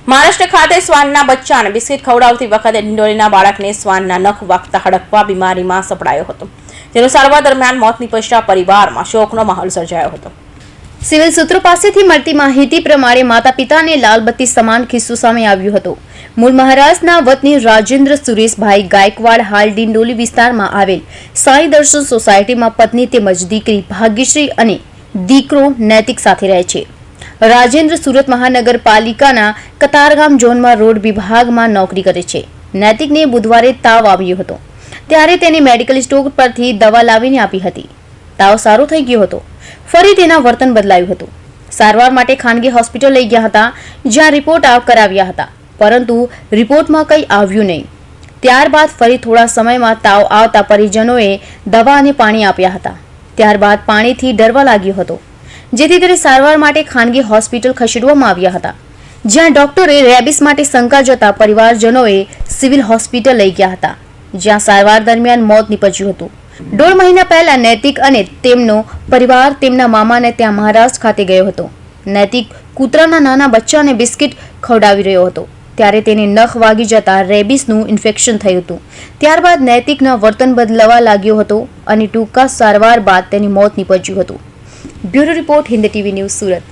મહારાષ્ટ્ર ખાતે શ્વાનના બચ્ચાને બિસ્કિટ ખવડાવતી વખતે ડિંડોલીના બાળકને શ્વાનના નખ વાગતા હડકવા બીમારીમાં સપડાયો હતો, જેનો સારવાર દરમિયાન મોત નીપજતા પરિવારમાં શોકનો માહોલ સર્જાયો હતો। સિવિલ સૂત્રો પાસેથી મળતી માહિતી પ્રમાણે માતા પિતાને લાલબત્તી સમાન કિસ્સો સામે આવ્યો હતો। મૂળ મહારાષ્ટ્રના વતની રાજેન્દ્ર સુરેશભાઈ ગાયકવાડ હાલ ડિંડોલી વિસ્તારમાં આવેલ સાઈ દર્શન સોસાયટીમાં પત્ની તેમજ દીકરી ભાગ્યશ્રી અને દીકરો નૈતિક સાથે રહે છે। રાજેન્દ્ર સુરત મહાનગરપાલિકાના કતારગામ ઝોનમાં રોડ વિભાગમાં નોકરી કરે છે। નૈતિકને બુધવારે તાવ આવ્યો હતો, ત્યારે તેને મેડિકલ સ્ટોર પરથી દવા લાવીને આપી હતી। તાવ સારો થઈ ગયો હતો, ફરી તેના વર્તન બદલાયું હતું। સારવાર માટે ખાનગી હોસ્પિટલ લઈ ગયા હતા, જ્યાં રિપોર્ટ કરાવ્યા હતા, પરંતુ રિપોર્ટમાં કંઈ આવ્યું નહીં। ત્યારબાદ ફરી થોડા સમયમાં તાવ આવતા પરિજનોએ દવા અને પાણી આપ્યા હતા। ત્યારબાદ પાણીથી ડરવા લાગ્યો હતો, જેથી તેને સારવાર માટે ખાનગી હોસ્પિટલ ખસેડવામાં આવ્યા હતા, જ્યાં ડોક્ટરે રેબિસ માટે શંકા જતા પરિવારજનોએ સિવિલ હોસ્પિટલ લઈ ગયા હતા, જ્યાં સારવાર દરમિયાન મોત નીપજ્યું હતું। 1.5 મહિના પહેલા નૈતિક અને તેમનો પરિવાર તેમના મામાને ત્યાં મહારાષ્ટ્ર ખાતે ગયો હતો। નૈતિક કૂતરાના નાના બચ્ચાને બિસ્કિટ ખવડાવી રહ્યો હતો, ત્યારે તેને નખ વાગી જતા રેબિસનું ઇન્ફેક્શન થયું હતું। ત્યારબાદ નૈતિકના વર્તન બદલવા લાગ્યો હતો અને ટૂંકા સારવાર બાદ તેની મોત નીપજ્યું હતું। Bureau report, Hind TV news, Surat.